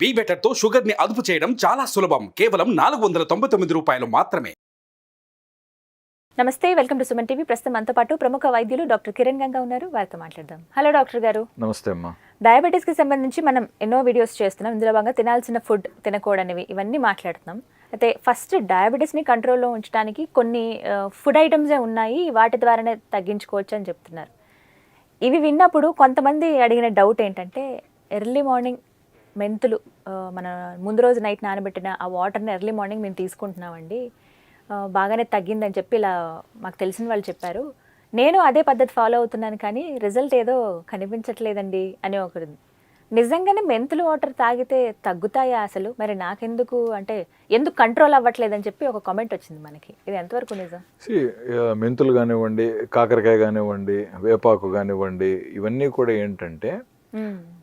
Be better తో sugar ని అదుపు చేయడం చాలా సులభం. కేవలం 499 రూపాయలు మాత్రమే. నమస్తే, వెల్కమ్ టు సుమన్ టీవీ. ప్రస్తుతం మనతో పాటు ప్రముఖ వైద్యులు డాక్టర్ కిరణ్ గంగా ఉన్నారు. వారితో మాట్లాడదాం. హలో డాక్టర్ గారు. నమస్తే అమ్మా. డయాబెటీస్ కి సంబంధించి మనం ఎన్నో వీడియోస్ చేస్తున్నాం. ఇందులో భాగంగా తినాల్సిన ఫుడ్, తినకూడనివి, ఇవన్నీ మాట్లాడుతున్నాం. అయితే ఫస్ట్ డయాబెటీస్ని కంట్రోల్లో ఉంచడానికి కొన్ని ఫుడ్ ఐటమ్సే ఉన్నాయి, వాటి ద్వారానే తగ్గించుకోవచ్చు అని చెప్తున్నారు. ఇవి విన్నప్పుడు కొంతమంది అడిగిన డౌట్ ఏంటంటే, ఎర్లీ మార్నింగ్ మెంతులు మన ముందు రోజు నైట్ నానబెట్టిన ఆ వాటర్ని ఎర్లీ మార్నింగ్ మేము తీసుకుంటున్నామండి, బాగానే తగ్గిందని చెప్పి ఇలా మాకు తెలిసిన వాళ్ళు చెప్పారు. నేను అదే పద్ధతి ఫాలో అవుతున్నాను, కానీ రిజల్ట్ ఏదో కనిపించట్లేదండి అని ఒకరు. నిజంగానే మెంతులు వాటర్ తాగితే తగ్గుతాయా అసలు? మరి నాకెందుకు అంటే ఎందుకు కంట్రోల్ అవ్వట్లేదని చెప్పి ఒక కామెంట్ వచ్చింది మనకి. ఇది ఎంతవరకు నిజం? మెంతులు కానివ్వండి, కాకరకాయ కానివ్వండి, వేపాకు కానివ్వండి, ఇవన్నీ కూడా ఏంటంటే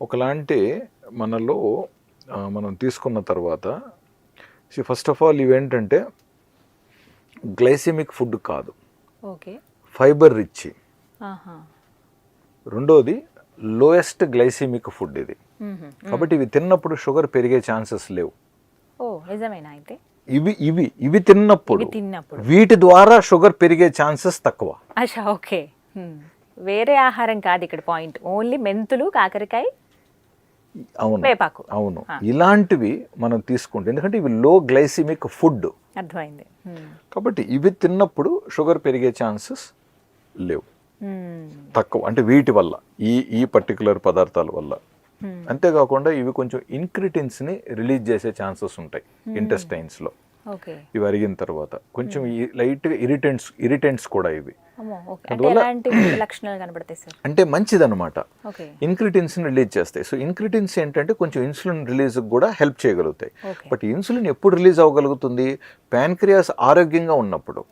ఒకలాంటి మనలో మనం తీసుకున్న తర్వాత ఫస్ట్ ఆఫ్ ఆల్ ఇవేంటంటే గ్లైసెమిక్ ఫుడ్ కాదు, ఓకే, ఫైబర్ రిచ్. రెండోది లోయెస్ట్ గ్లైసెమిక్ ఫుడ్ ఇది. కాబట్టి ఇవి తిన్నప్పుడు షుగర్ పెరిగే ఛాన్సెస్ లేవు. అయితే ఇవి తిన్నప్పుడు వీటి ద్వారా షుగర్ పెరిగే ఛాన్సెస్ తక్కువ. ఓకే, వేరే ఆహారం కాదు ఇక్కడ పాయింట్, ఓన్లీ మెంతులు, కాకరకాయ, అవును వేపాకు. అవును, ఇలాంటివి మనం తీసుకుంటే, ఎందుకంటే ఇవి లో గ్లైసెమిక్ ఫుడ్. అర్థమైంది. కాబట్టి ఇవి తిన్నప్పుడు షుగర్ పెరిగే ఛాన్సెస్ లేవు, తక్కువ. అంటే వీటి వల్ల, ఈ పర్టికులర్ పదార్థాల వల్ల. అంతేకాకుండా ఇవి కొంచెం ఇన్క్రిటిన్స్ని రిలీజ్ చేసే ఛాన్సెస్ ఉంటాయి ఇంటెస్టైన్స్లో. ఇవి అరిగిన తర్వాత కొంచెం లైట్గా ఇరిటెంట్స్ కూడా ఇవి. అంటే మంచిదన్నమాట, ఇన్క్రిటిన్స్ని రిలీజ్ చేస్తాయి. సో ఇన్క్రిటిన్స్ ఏంటంటే కొంచెం ఇన్సులిన్ రిలీజ్ కూడా హెల్ప్ చేయగలుగుతాయి. బట్ ఇన్సులిన్ ఎప్పుడు రిలీజ్ అవ్వగలుగుతుంది? ప్యాన్క్రియాస్ ఆరోగ్యంగా ఉన్నప్పుడు.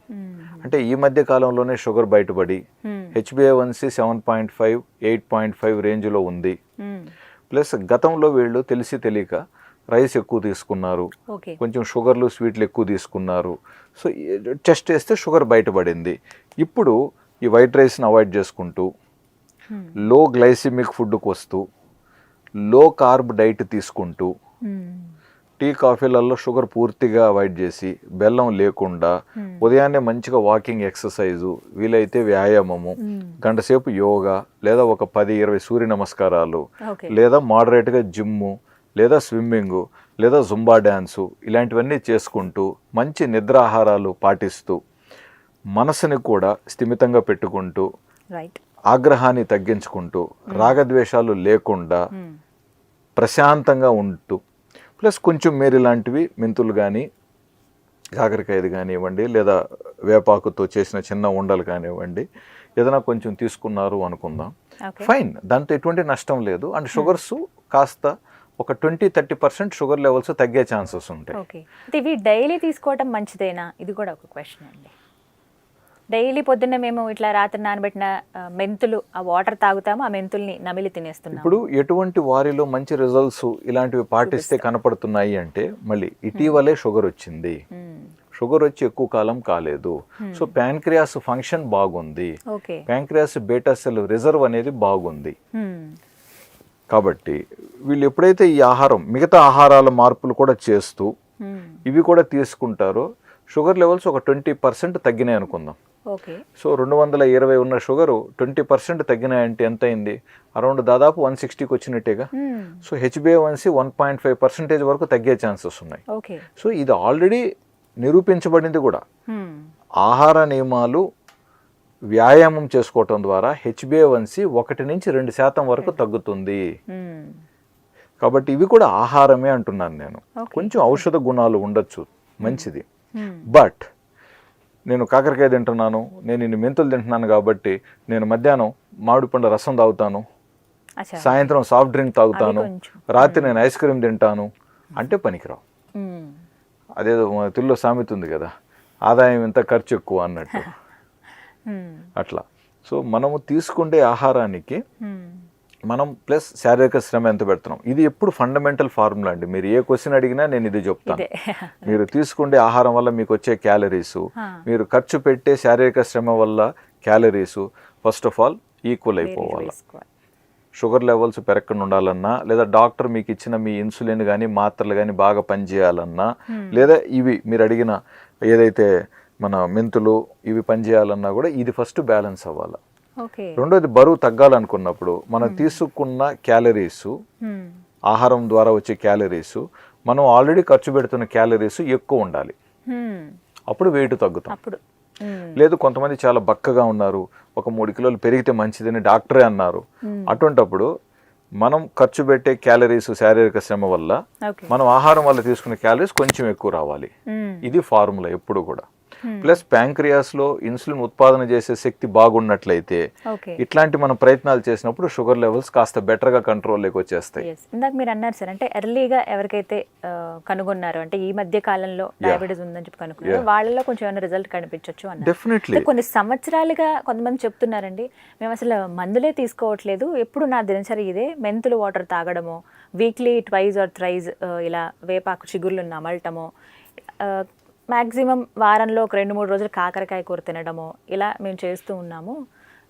అంటే ఈ మధ్య కాలంలోనే షుగర్ బయటపడి HbA1c 7.5, 8.5 రేంజ్లో ఉంది. ప్లస్ గతంలో వీళ్ళు తెలిసి తెలియక రైస్ ఎక్కువ తీసుకున్నారు, కొంచెం షుగర్లు, స్వీట్లు ఎక్కువ తీసుకున్నారు. సో టెస్ట్ చేస్తే షుగర్ బయటపడింది. ఇప్పుడు ఈ వైట్ రైస్ని అవాయిడ్ చేసుకుంటూ లో గ్లైసిమిక్ ఫుడ్కి వస్తూ లో కార్బ్ డైట్ తీసుకుంటూ టీ, కాఫీలలో షుగర్ పూర్తిగా అవాయిడ్ చేసి బెల్లం లేకుండా ఉదయాన్నే మంచిగా వాకింగ్, ఎక్సర్సైజు, వీలైతే వ్యాయామము, గంట సేపు యోగా, లేదా ఒక 10-20 సూర్య నమస్కారాలు, లేదా మోడరేట్గా జిమ్ము, లేదా స్విమ్మింగు, లేదా జుంబా డ్యాన్సు, ఇలాంటివన్నీ చేసుకుంటూ మంచి నిద్రాహారాలు పాటిస్తూ మనసుని కూడా స్థిమితంగా పెట్టుకుంటూ ఆగ్రహాన్ని తగ్గించుకుంటూ రాగద్వేషాలు లేకుండా ప్రశాంతంగా ఉంటూ, ప్లస్ కొంచెం మీరు ఇలాంటివి మెంతులు కానీ, కాకరకాయది కానివ్వండి, లేదా వేపాకుతో చేసిన చిన్న ఉండలు కానివ్వండి, ఏదైనా కొంచెం తీసుకున్నారు అనుకుందాం, ఫైన్, దాంతో ఎటువంటి నష్టం లేదు. అండ్ షుగర్స్ కాస్త ఒక 20-30% షుగర్ లెవెల్స్ తగ్గే ఛాన్సెస్ ఉంటాయి. ఇవి డైలీ తీసుకోవడం మంచిదేనా? ఇది కూడా ఒక క్వశ్చన్ అండి. డైలీ పొద్దున్న మేము ఇట్లా రాత్రి నానబెట్టిన మెంతులు, ఆ వాటర్ తాగుతాము, ఆ మెంతుల్ని నమిలి తినేస్తున్నాం. ఇప్పుడు ఎటువంటి వారిలో మంచి రిజల్ట్స్ ఇలాంటివి పాటిస్తే కనపడుతున్నాయి అంటే, మళ్ళీ ఇటీవలే షుగర్ వచ్చింది, షుగర్ వచ్చి ఎక్కువ కాలం కాలేదు. సో ప్యాన్క్రియాస్ ఫంక్షన్ బాగుంది, ప్యాన్క్రియాస్ బీటా సెల్ రిజర్వ్ అనేది బాగుంది. కాబట్టి వీళ్ళు ఎప్పుడైతే ఈ ఆహారం, మిగతా ఆహారాల మార్పులు కూడా చేస్తూ ఇవి కూడా తీసుకుంటారో, షుగర్ లెవెల్స్ ఒక 20% తగ్గినాయి అనుకుందాం. సో 220 ఉన్న షుగరు 20% తగ్గినాయంటే ఎంత అయింది? అరౌండ్ దాదాపు 160కి వచ్చినట్టేగా. సో HbA1c 1.5% వరకు తగ్గే ఛాన్సెస్ ఉన్నాయి. సో ఇది ఆల్రెడీ నిరూపించబడింది కూడా. ఆహార నియమాలు, వ్యాయామం చేసుకోవటం ద్వారా HbA1c 1-2% వరకు తగ్గుతుంది. కాబట్టి ఇవి కూడా ఆహారమే అంటున్నాను నేను. కొంచెం ఔషధ గుణాలు ఉండొచ్చు, మంచిది. బట్ నేను కాకరకాయ తింటున్నాను, నేను ఇన్ని మెంతులు తింటున్నాను కాబట్టి నేను మధ్యాహ్నం మామిడి పండు రసం తాగుతాను, సాయంత్రం సాఫ్ట్ డ్రింక్ తాగుతాను, రాత్రి నేను ఐస్ క్రీమ్ తింటాను అంటే పనికిరావు. అదేదో తెలుగులో సామెత ఉంది కదా, ఆదాయం ఎంత ఖర్చు ఎక్కువ అన్నట్టు. అట్లా. సో మనము తీసుకుంటే ఆహారానికి మనం ప్లస్ శారీరక శ్రమ ఎంత పెడుతున్నాం, ఇది ఎప్పుడు ఫండమెంటల్ ఫార్ములా అండి. మీరు ఏ క్వశ్చన్ అడిగినా నేను ఇది చెప్తాను. మీరు తీసుకుంటే ఆహారం వల్ల మీకు వచ్చే క్యాలరీసు, మీరు ఖర్చు పెట్టే శారీరక శ్రమ వల్ల calories first of all equal అయిపోవాలి. షుగర్ లెవెల్స్ పెరగకుండా ఉండాలన్నా, లేదా డాక్టర్ మీకు ఇచ్చిన మీ ఇన్సులిన్ కానీ మాత్రలు కానీ బాగా పనిచేయాలన్నా, లేదా ఇవి మీరు అడిగిన ఏదైతే మన మెంతులు ఇవి పనిచేయాలన్నా కూడా ఇది ఫస్ట్ బ్యాలెన్స్ అవ్వాలి. రెండోది బరువు తగ్గాలనుకున్నప్పుడు మనం తీసుకున్న క్యాలరీస్, ఆహారం ద్వారా వచ్చే క్యాలరీస్, మనం ఆల్రెడీ ఖర్చు పెడుతున్న క్యాలరీస్ ఎక్కువ ఉండాలి. అప్పుడు వెయిట్ తగ్గుతాం. లేదు కొంతమంది చాలా బక్కగా ఉన్నారు, ఒక 3 కిలోలు పెరిగితే మంచిదని డాక్టరే అన్నారు. అటువంటప్పుడు మనం ఖర్చు పెట్టే క్యాలరీస్ శారీరక శ్రమ వల్ల, మనం ఆహారం వల్ల తీసుకునే క్యాలరీస్ కొంచెం ఎక్కువ రావాలి. ఇది ఫార్ములా ఎప్పుడు కూడా. ప్లస్ ప్యాంక్రియాస్ లో ఇన్సులిన్ ఉత్పాదన చేసే శక్తి బాగున్నట్లయితే ఇట్లాంటి మనం ప్రయత్నాలు చేసినప్పుడు షుగర్ లెవెల్స్ కాస్త బెటర్ గా కంట్రోల్లోకి వచ్చేస్తాయి. ఇందాక మీరు అన్నారు సార్, అంటే ఎర్లీగా ఎవరికైతే కనుగొన్నారో, అంటే ఈ మధ్య కాలంలో డయాబెటీస్ ఉందని చెప్పి కనుక్కున్నారు, వాళ్ళలో కొంచెం ఏమైనా రిజల్ట్ కనిపించవచ్చు అన్నారు. డెఫినెట్లీ కొన్ని సంవత్సరాలుగా కొంతమంది చెప్తున్నారండి, మేము అసలు మందులే తీసుకోవట్లేదు, ఎప్పుడు నా దినచర్య ఇదే, మెంతులు వాటర్ తాగడము, వీక్లీ 2 or 3 ఇలా వేపాకు చిగుర్లు నమలటము, మ్యాక్సిమం వారంలో ఒక 2-3 రోజులు కాకరకాయ కూర తినడము, ఇలా మేము చేస్తూ ఉన్నాము,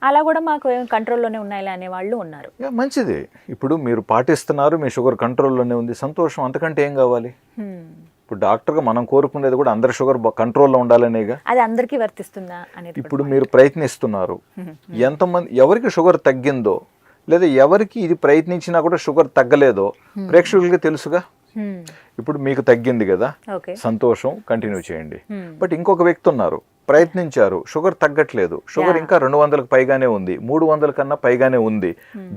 అలా కూడా మాకు కంట్రోల్లోనే ఉన్నాయిలే అనే వాళ్ళు ఉన్నారు. మంచిది. ఇప్పుడు మీరు పాటిస్తున్నారు, మీ షుగర్ కంట్రోల్లోనే ఉంది, సంతోషం. అంతకంటే ఏం కావాలి? ఇప్పుడు డాక్టర్గా మనం కోరుకునేది కూడా అందరి షుగర్ కంట్రోల్లో ఉండాలనేగా. అది అందరికీ వర్తిస్తుందా అనేది ఇప్పుడు మీరు ప్రయత్నిస్తున్నారు. ఎంతమంది ఎవరికి షుగర్ తగ్గిందో, లేదా ఎవరికి ఇది ప్రయత్నించినా కూడా షుగర్ తగ్గలేదో ప్రేక్షకులకి తెలుసుగా. ఇప్పుడు మీకు తగ్గింది కదా, సంతోషం, కంటిన్యూ చేయండి. బట్ ఇంకొక వ్యక్తి ఉన్నారు, ప్రయత్నించారు, షుగర్ తగ్గట్లేదు, షుగర్ ఇంకా 200కు పైగానే ఉంది, 300 కన్నా పైగానే ఉంది.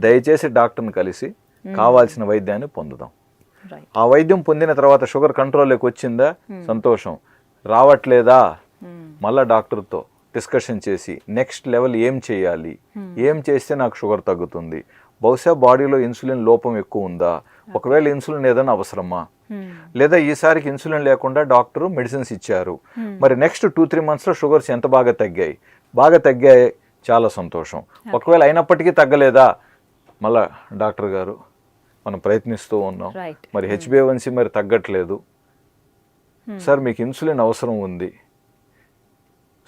దయచేసి డాక్టర్ని కలిసి కావాల్సిన వైద్యాన్ని పొందుదాం. ఆ వైద్యం పొందిన తర్వాత షుగర్ కంట్రోల్లోకి వచ్చిందా, సంతోషం. రావట్లేదా, మళ్ళా డాక్టర్తో డిస్కషన్ చేసి నెక్స్ట్ లెవెల్ ఏం చేయాలి, ఏం చేస్తే నాకు షుగర్ తగ్గుతుంది, బహుశా బాడీలో ఇన్సులిన్ లోపం ఎక్కువ ఉందా, ఒకవేళ ఇన్సులిన్ ఏదైనా అవసరమా, లేదా ఈసారికి ఇన్సులిన్ లేకుండా డాక్టరు మెడిసిన్స్ ఇచ్చారు, మరి నెక్స్ట్ 2-3 మంత్స్లో షుగర్స్ ఎంత బాగా తగ్గాయి, చాలా సంతోషం. ఒకవేళ అయినప్పటికీ తగ్గలేదా, మళ్ళా డాక్టర్ గారు మనం ప్రయత్నిస్తూ ఉన్నాం, మరి HbA1c మరి తగ్గట్లేదు సార్, మీకు ఇన్సులిన్ అవసరం ఉంది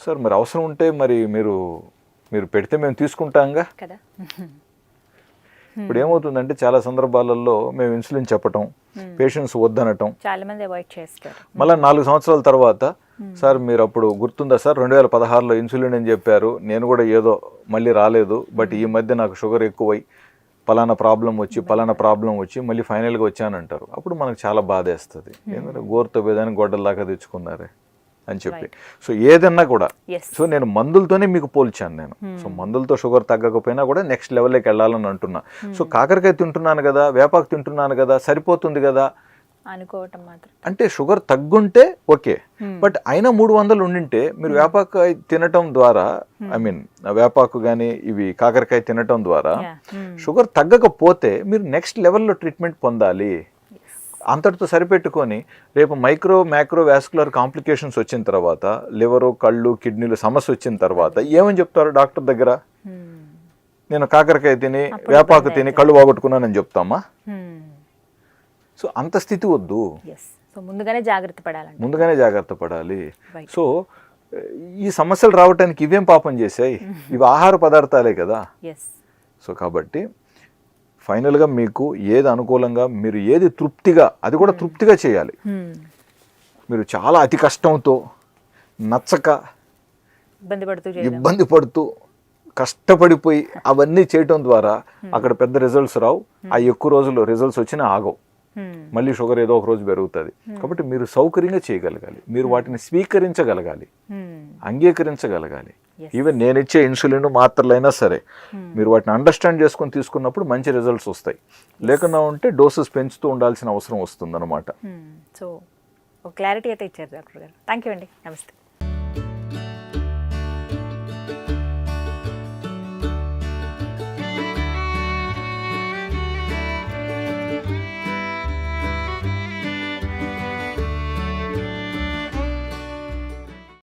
సార్, మరి అవసరం ఉంటే మరి మీరు పెడితే మేము తీసుకుంటాంగా. ఇప్పుడు ఏమవుతుందంటే చాలా సందర్భాలలో మేము ఇన్సులిన్ చెప్పటం, పేషెంట్స్ వద్దనటం, చాలా మంది అవాయిడ్ చేస్తారు. మళ్ళీ 4 సంవత్సరాల తర్వాత, సార్ మీరు అప్పుడు గుర్తుందా సార్ 2016లో ఇన్సులిన్ అని చెప్పారు, నేను కూడా ఏదో మళ్ళీ రాలేదు, బట్ ఈ మధ్య నాకు షుగర్ ఎక్కువై పలానా ప్రాబ్లం వచ్చి మళ్ళీ ఫైనల్గా వచ్చానంటారు. అప్పుడు మనకు చాలా బాధేస్తుంది, ఎందుకంటే గోరుతో బేదాన్ని గొడ్డల్లాగా తెచ్చుకున్నారే అని చెప్పి. సో ఏదన్నా కూడా, సో నేను మందులతోనే మీకు పోల్చాను నేను. సో మందులతో షుగర్ తగ్గకపోయినా కూడా నెక్స్ట్ లెవెల్లోకి వెళ్ళాలని అంటున్నా. సో కాకరకాయ తింటున్నాను కదా, వేపాకు తింటున్నాను కదా, సరిపోతుంది కదా అనుకోవటం మాత్రం. అంటే షుగర్ తగ్గుంటే ఓకే, బట్ అయినా 300 ఉండింటే మీరు వేపాకాయ తినటం ద్వారా, వేపాకు కానీ ఇవి కాకరకాయ తినటం ద్వారా షుగర్ తగ్గకపోతే మీరు నెక్స్ట్ లెవెల్లో ట్రీట్మెంట్ పొందాలి. అంతటితో సరిపెట్టుకొని రేపు మ్యాక్రో వాస్కులర్ కాంప్లికేషన్స్ వచ్చిన తర్వాత, లివరు, కళ్ళు, కిడ్నీలు సమస్య వచ్చిన తర్వాత ఏమని చెప్తారు డాక్టర్ దగ్గర? నేను కాకరకాయ తిని వేపాకు తిని కళ్ళు పోగొట్టుకున్నానని చెప్తామా? సో అంత స్థితి వద్దు, ముందుగానే జాగ్రత్త పడాలి. సో ఈ సమస్యలు రావడానికి ఇవేం పాపం చేశాయి, ఇవి ఆహార పదార్థాలే కదా. సో కాబట్టి ఫైనల్గా మీకు ఏది అనుకూలంగా, మీరు ఏది తృప్తిగా, అది కూడా తృప్తిగా చేయాలి. మీరు చాలా అతి కష్టంతో, నచ్చక, ఇబ్బంది పడుతూ, కష్టపడిపోయి అవన్నీ చేయటం ద్వారా అక్కడ పెద్ద రిజల్ట్స్ రావు. ఆ ఎక్కువ రోజులు రిజల్ట్స్ వచ్చినా ఆగవు, మళ్ళీ షుగర్ ఏదో ఒక రోజు పెరుగుతుంది. కాబట్టి మీరు సౌకర్యంగా చేయగలగాలి, మీరు వాటిని స్వీకరించగలగాలి, అంగీకరించగలగాలి. ఈవెన్ నేను ఇచ్చే ఇన్సులిన్ మాత్రలైనా సరే మీరు వాటిని అండర్స్టాండ్ చేసుకొని తీసుకున్నప్పుడు మంచి రిజల్ట్స్ వస్తాయి. లేకుండా ఉంటే డోసెస్ పెంచుతూ ఉండాల్సిన అవసరం వస్తుంది అన్నమాట. సో క్లారిటీ అయితే ఇచ్చారు డాక్టర్ గారు. థ్యాంక్ యూ అండి. నమస్తే.